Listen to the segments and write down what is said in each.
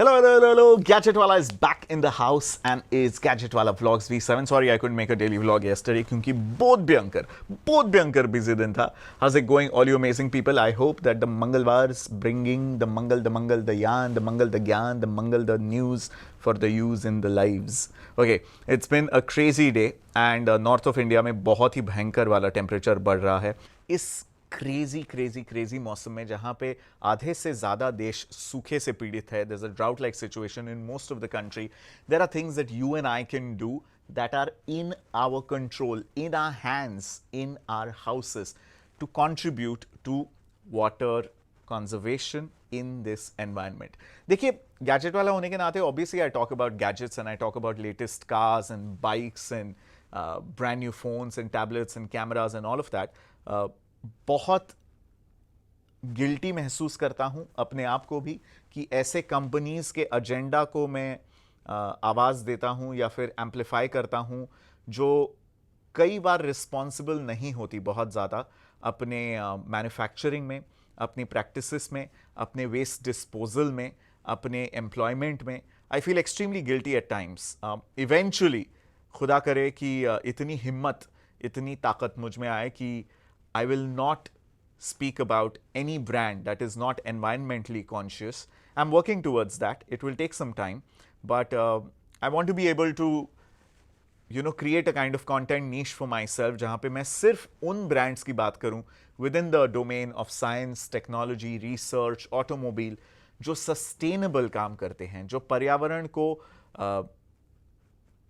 Hello. Gadgetwala is back in the house and is Gadgetwala Vlogs V7. Sorry, I couldn't make a daily vlog yesterday क्योंकि बहुत भयंकर busy दिन था. How's it going, all you amazing people? I hope that the Mangalwars bringing the Mangal, the Yan, the Mangal, the Gyan, the Mangal, the news for the use in the lives. Okay, it's been a crazy day and north of India में बहुत ही भयंकर वाला temperature बढ़ रहा है. इस crazy मौसम में जहां पे आधे से ज्यादा देश सूखे से पीड़ित है, there's a drought like situation in most of the country. There are things that you and I can do that are in our control, in our hands, in our houses to contribute to water conservation in this environment. देखिए, gadget वाला होने के नाते obviously I talk about gadgets and I talk about latest cars and bikes and brand new phones and tablets and cameras and all of that. बहुत guilty महसूस करता हूं अपने आप को भी कि ऐसे कंपनीज के एजेंडा को मैं आवाज़ देता हूं या फिर एम्पलीफाई करता हूं जो कई बार रिस्पॉन्सिबल नहीं होती बहुत ज़्यादा अपने मैन्युफैक्चरिंग में, अपनी प्रैक्टिसेस में, अपने वेस्ट डिस्पोजल में, अपने एम्प्लॉयमेंट में. I feel extremely guilty at times. Eventually खुदा करे कि इतनी हिम्मत, इतनी ताकत मुझ में आए कि I will not speak about any brand that is not environmentally conscious. I'm working towards that. It will take some time, but I want to be able to, create a kind of content niche for myself जहाँ पे मैं सिर्फ उन brands की बात करूँ within the domain of science, technology, research, automobile, जो sustainable काम करते हैं, जो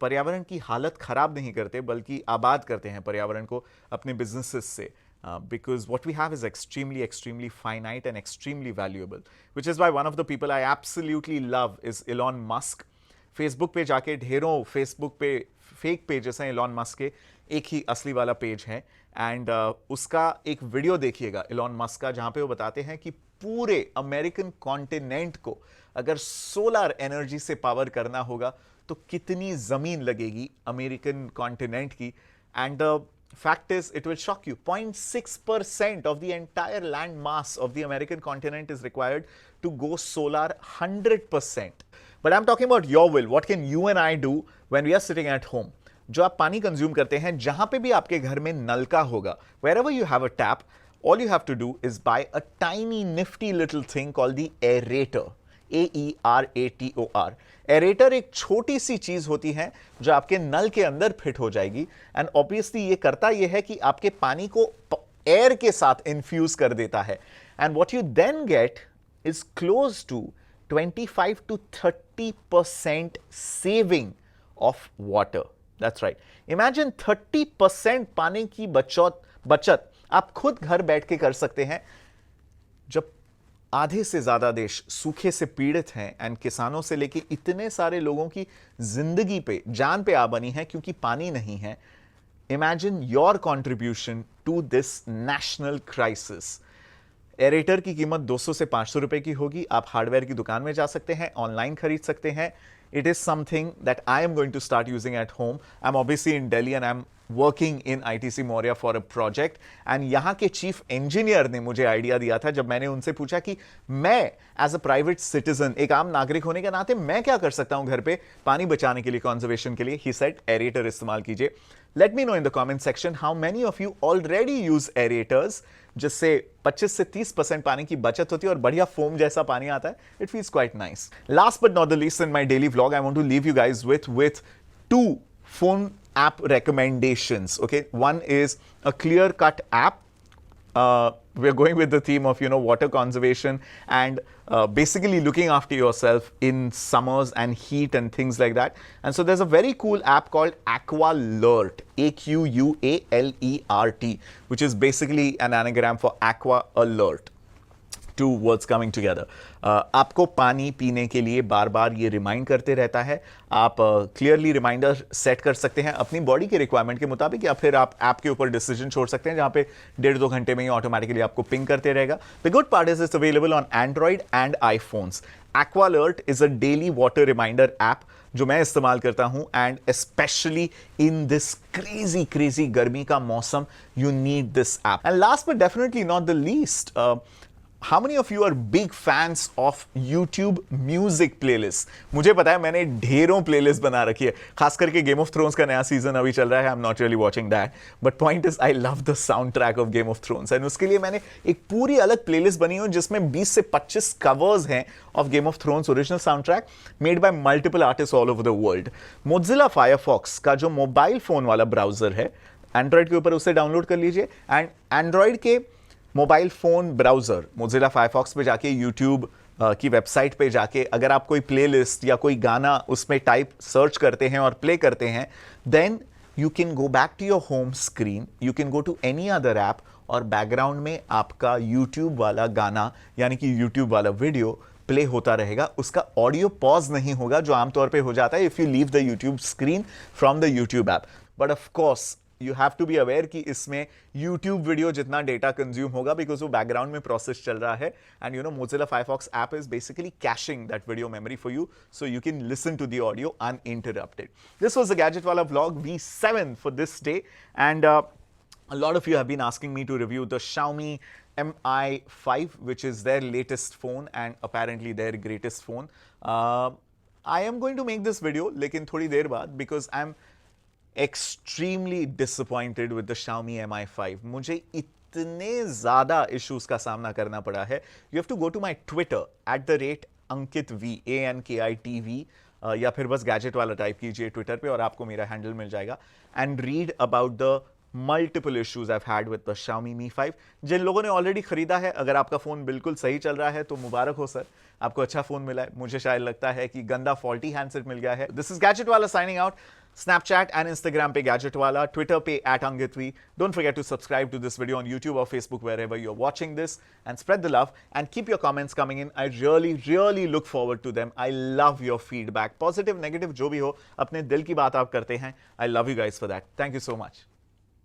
पर्यावरण की हालत खराब नहीं करते बल्कि आबाद करते हैं पर्यावरण को अपने businesses से. Because what we have is extremely finite and extremely valuable, which is why one of the people I absolutely love is Elon Musk. Facebook पे जाके ढेरों Facebook पे फेक पेजेस हैं Elon Musk के, एक ही असली वाला पेज है एंड उसका एक वीडियो देखिएगा Elon Musk का जहाँ पे वो बताते हैं कि पूरे अमेरिकन कॉन्टिनेंट को अगर सोलर एनर्जी से पावर करना होगा तो कितनी जमीन लगेगी अमेरिकन कॉन्टिनेंट की. And fact is, it will shock you. 0.6% of the entire land mass of the American continent is required to go solar 100%. But I'm talking about your will. What can you and I do when we are sitting at home? जो आप पानी consume करते हैं, जहां पे भी आपके घर में नल का होगा, wherever you have a tap, all you have to do is buy a tiny nifty little thing called the aerator. AERATOR. Aerator एक छोटी सी चीज होती है जो आपके नल के अंदर फिट हो जाएगी एंड ऑब्वियसली ये करता ये है कि आपके पानी को एयर के साथ इन्फ्यूज कर देता है and what you then get is close to 25 to 30% saving of water. That's right. Imagine 30% पानी की बचत आप खुद घर बैठ के कर सकते हैं जब आधे से ज्यादा देश सूखे से पीड़ित हैं एंड किसानों से लेके इतने सारे लोगों की जिंदगी पे, जान पे आ बनी है क्योंकि पानी नहीं है. Imagine your contribution to this national crisis. Aerator की कीमत 200 से 500 रुपए की होगी. आप हार्डवेयर की दुकान में जा सकते हैं, ऑनलाइन खरीद सकते हैं. It is something that I am going to start using at home. I'm obviously in Delhi and I'm working in ITC Moria for a project. And यहाँ के चीफ इंजीनियर ने मुझे आइडिया दिया था जब मैंने उनसे पूछा कि मैं एज अ प्राइवेट सिटीजन, एक आम नागरिक होने के नाते मैं क्या कर सकता हूँ घर पे पानी बचाने के लिए, कंजर्वेशन के लिए. ही सेड एरेटर इस्तेमाल कीजिए. Let me know in the comment section how many of you already use aerators, जिससे 25 से 30% पानी की बचत होती है और बढ़िया फोम जैसा पानी आता है. It feels quite nice. Last but not the least in my daily vlog, I want to leave you guys with two phone app recommendations. Okay, one is a clear cut app. We're going with the theme of water conservation and basically looking after yourself in summers and heat and things like that. And so there's a very cool app called AquaLert, AQUALERT, which is basically an anagram for Aqua Alert. Two words coming together. आपको पानी पीने के लिए बार बार ये remind करते रहता है. आप क्लियरली रिमाइंडर सेट कर सकते हैं अपनी बॉडी के रिक्वायरमेंट के मुताबिक या फिर आप ऐप के ऊपर डिसीजन छोड़ सकते हैं जहां पे 1.5-2 घंटे में ही ऑटोमेटिकली आपको पिंग करते रहेगा. The good part is it's available on Android and iPhones. AquaLert is a daily water reminder app जो मैं इस्तेमाल करता हूं and specially in this crazy गर्मी का मौसम you need this app. And last but definitely not the least, How many of you are big fans of YouTube music playlist? मुझे पता है मैंने ढेरों प्लेलिस्ट बना रखी है, खास करके गेम ऑफ थ्रोन्स का नया सीजन अभी चल रहा है. I am not really watching that, but point is I love the sound track of game of thrones and उसके लिए मैंने एक पूरी अलग प्लेलिस्ट बनी हुई जिसमें 20 से 25 कवर्स हैं of game of thrones original sound track made by multiple artist all over the world. Mozilla Firefox का जो मोबाइल फोन वाला ब्राउजर है, एंड्रॉइड के ऊपर उसे डाउनलोड कर लीजिए एंड एंड्रॉइड के mobile phone browser Mozilla Firefox पे जाके यूट्यूब की वेबसाइट पे जाके अगर आप कोई प्लेलिस्ट या कोई गाना उसमें टाइप सर्च करते हैं और प्ले करते हैं, then you can go back to your home screen, you can go to any other app और बैकग्राउंड में आपका यूट्यूब वाला गाना यानी कि यूट्यूब वाला वीडियो प्ले होता रहेगा. उसका ऑडियो पॉज नहीं होगा जो आमतौर पे हो जाता है if you leave the YouTube screen from the YouTube app. But of course you have to be aware कि इसमें YouTube वीडियो जितना डेटा कंज्यूम होगा बिकॉज वो बैकग्राउंड में प्रोसेस चल रहा है and you know Mozilla Firefox app is basically caching that video memory for you so you can listen to the audio uninterrupted. This was the Gadgetwala vlog V7 for this day and a lot of you have been asking me to review the Xiaomi Mi 5 which is their latest phone and apparently their greatest phone. I am going to make this video लेकिन थोड़ी देर बाद because I'm extremely disappointed with the Xiaomi Mi 5. मुझे इतने ज़्यादा issues का सामना करना पड़ा है. You have to go to my Twitter @AnkitV ANKITV या फिर बस गैजेट वाला टाइप कीजिए ट्विटर पे और आपको मेरा हैंडल मिल जाएगा and read about the multiple issues I've had with the Xiaomi Mi 5. जिन लोगों ने ऑलरेडी खरीदा है, अगर आपका फोन बिल्कुल सही चल रहा है तो मुबारक हो सर, आपको अच्छा फोन मिला है. मुझे शायद लगता है कि गंदा फॉल्टी हैंडसेट मिल गया है. This is Gadgetwala signing out. Snapchat and Instagram पे Gadgetwala, Twitter पे @AnkitV. Don't forget to subscribe to this video on YouTube or Facebook wherever you're watching this and spread the love and keep your comments coming in. I really look forward to them. I love your feedback. Positive, negative जो भी हो, अपने दिल की बात आप करते हैं. I love you guys for that. Thank you so much.